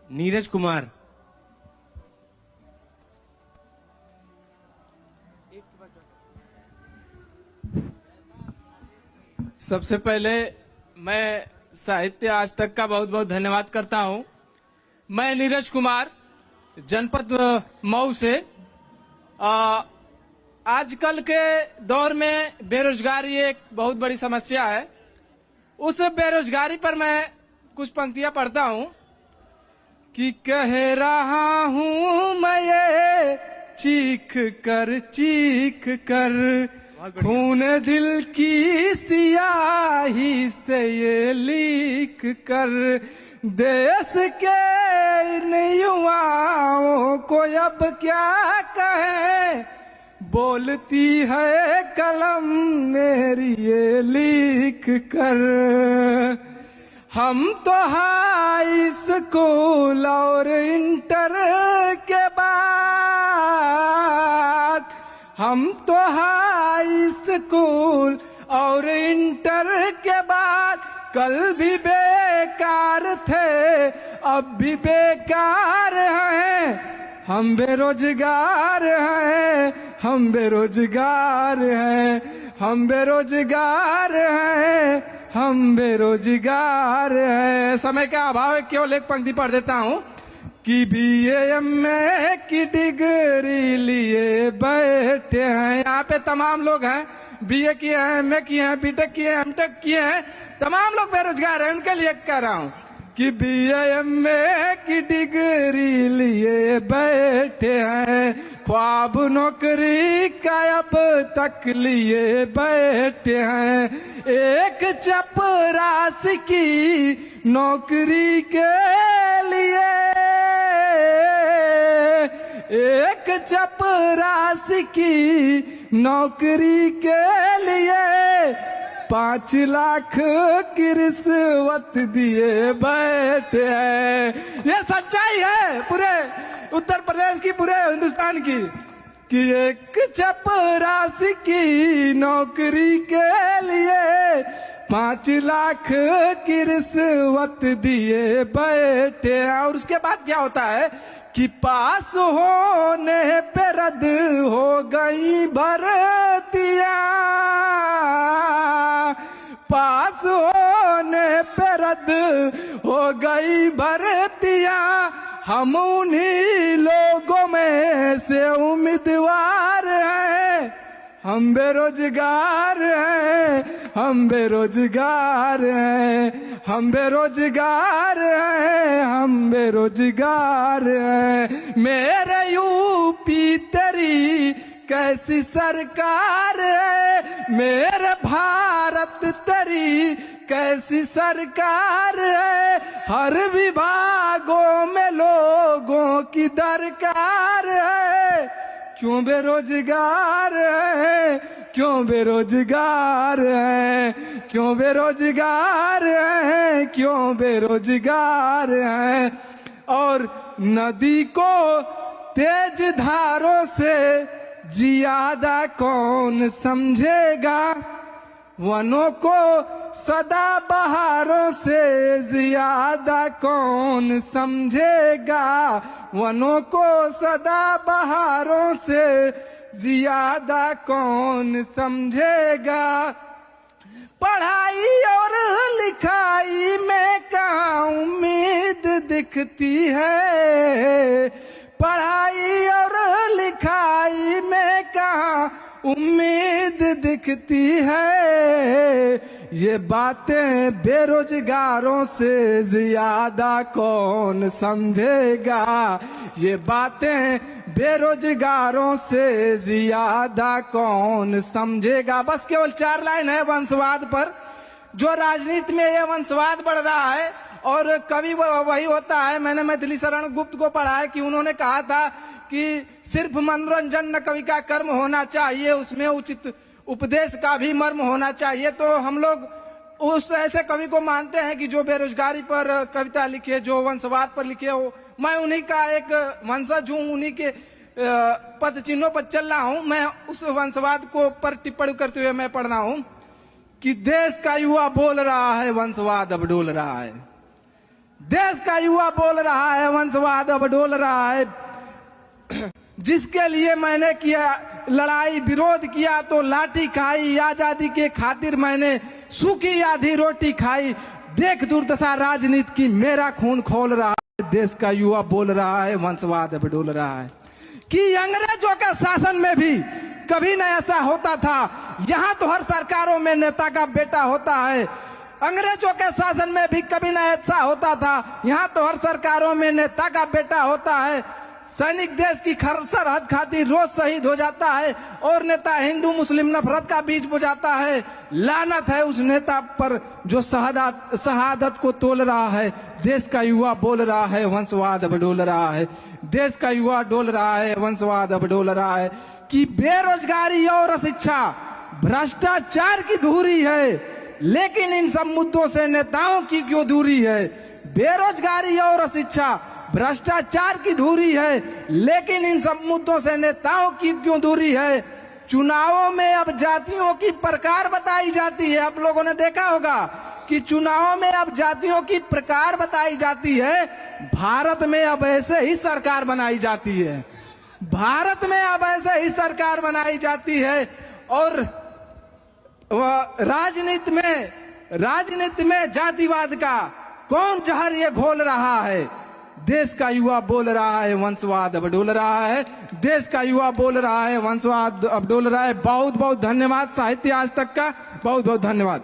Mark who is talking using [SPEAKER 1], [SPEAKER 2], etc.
[SPEAKER 1] नीरज कुमार।
[SPEAKER 2] सबसे पहले मैं साहित्य आज तक का बहुत बहुत धन्यवाद करता हूं। मैं नीरज कुमार, जनपद मऊ से। आजकल के दौर में बेरोजगारी एक बहुत बड़ी समस्या है। उस बेरोजगारी पर मैं कुछ पंक्तियां पढ़ता हूं कि कह रहा हूं मैं ये चीख कर खून दिल की सियाही से ये लिख कर देश के इन युवाओं को अब क्या कहें, बोलती है कलम मेरी ये लिख कर। हम तो हाई स्कूल और इंटर के बाद, हम तो हाई स्कूल और इंटर के बाद कल भी बेकार थे, अब भी बेकार हैं। हम बेरोजगार हैं, हम बेरोजगार हैं, हम बेरोजगार हैं, हम बेरोजगार हैं। समय का अभाव है, केवल एक पंक्ति पढ़ देता हूं कि BA की डिग्री लिए बैठे हैं। यहाँ पे तमाम लोग हैं, BA किए हैं, MA किए हैं, BTech किए हैं, MTech किए हैं, तमाम लोग बेरोजगार हैं। उनके लिए कह रहा हूँ कि BA की डिग्री लिए बैठे हैं, ख्वाब नौकरी का अब तक लिए बैठे हैं। एक चपरासी की नौकरी के लिए, एक चपरासी की नौकरी के लिए 5 लाख की रिश्वत दिए बैठे हैं। ये सच्चाई है पूरे उत्तर प्रदेश की, पूरे हिंदुस्तान की, कि एक चपरासी की नौकरी के लिए 5 लाख की रिश्वत दिए बैठे। और उसके बाद क्या होता है कि पास होने पे रद्द हो गई भर्तियां, पास होने पे रद्द हो गई भर्तियां। हम उन्हीं लोगों में से उम्मीदवार हैं, हम बेरोजगार हैं, हम बेरोजगार हैं, हम बेरोजगार हैं, हम बेरोजगार हैं। मेरे यूपी तेरी कैसी सरकार है, मेरे भारत तेरी कैसी सरकार है। हर विभागों में लोगों की दरकार है, क्यों बेरोजगार है, क्यों बेरोजगार है, क्यों बेरोजगार है, क्यों बेरोजगार है। और नदी को तेज धारों से ज्यादा कौन समझेगा, वनों को सदा बहारों से ज्यादा कौन समझेगा, वनों को सदा बहारों से ज्यादा कौन समझेगा। पढ़ाई और लिखाई में कहाँ उम्मीद दिखती है, पढ़ाई और लिखाई में कहाँ उम्मीद दिखती है। ये बातें बेरोजगारों से ज्यादा कौन समझेगा, ये बातें बेरोजगारों से ज्यादा कौन समझेगा। बस केवल 4 लाइन है वंशवाद पर। जो राजनीति में ये वंशवाद बढ़ रहा है और कवि वही होता है। मैंने मैथिली शरण गुप्त को पढ़ा है कि उन्होंने कहा था कि सिर्फ मनोरंजन न कवि का कर्म होना चाहिए, उसमें उचित उपदेश का भी मर्म होना चाहिए। तो हम लोग उस ऐसे कवि को मानते हैं कि जो बेरोजगारी पर कविता लिखे, जो वंशवाद पर लिखे हो। मैं उन्हीं का एक वंशज हूँ, उन्हीं के पद चिन्हों पर चल रहा हूँ। मैं उस वंशवाद को पर टिप्पणी करते हुए मैं पढ़ रहा हूँ कि देश का युवा बोल रहा है, वंशवाद अब डोल रहा है। देश का युवा बोल रहा है वंशवाद अब डोल रहा है। जिसके लिए मैंने किया लड़ाई विरोध किया तो लाठी खाई, आजादी के खातिर मैंने सूखी आधी रोटी खाई। देख दुर्दशा राजनीति की मेरा खून खोल रहा है। देश का युवा बोल रहा है वंशवाद अब डोल रहा है। कि अंग्रेजों के शासन में भी कभी न ऐसा होता था। यहाँ तो हर सरकारों में नेता का बेटा होता है। अंग्रेजों के शासन में भी कभी न ऐसा होता था। यहाँ तो हर सरकारों में नेता का बेटा होता है। सैनिक देश की सरहद खातिर रोज शहीद हो जाता है और नेता हिंदू मुस्लिम नफरत का बीज बुझाता है। लानत है उस नेता पर जो शहादत को तोल रहा है। देश का युवा बोल रहा है वंशवाद अब डोल रहा है। देश का युवा डोल रहा है वंशवाद अब डोल रहा है। कि बेरोजगारी और शिक्षा भ्रष्टाचार की धुरी है, लेकिन इन सब मुद्दों से नेताओं की क्यों दूरी है। बेरोजगारी और शिक्षा भ्रष्टाचार की धुरी है, लेकिन इन सब मुद्दों से नेताओं की क्यों दूरी है। चुनावों में अब जातियों की प्रकार बताई जाती है। आप लोगों ने देखा होगा कि चुनावों में अब जातियों की प्रकार बताई जाती है। भारत में अब ऐसे ही सरकार बनाई जाती है। भारत में अब ऐसे ही सरकार बनाई जाती है। और राजनीति में जातिवाद का कौन जहर ये घोल रहा है। देश का युवा बोल रहा है वंशवाद अब डोल रहा है। देश का युवा बोल रहा है वंशवाद अब डोल रहा है। बहुत बहुत धन्यवाद साहित्य आज तक का, बहुत बहुत धन्यवाद।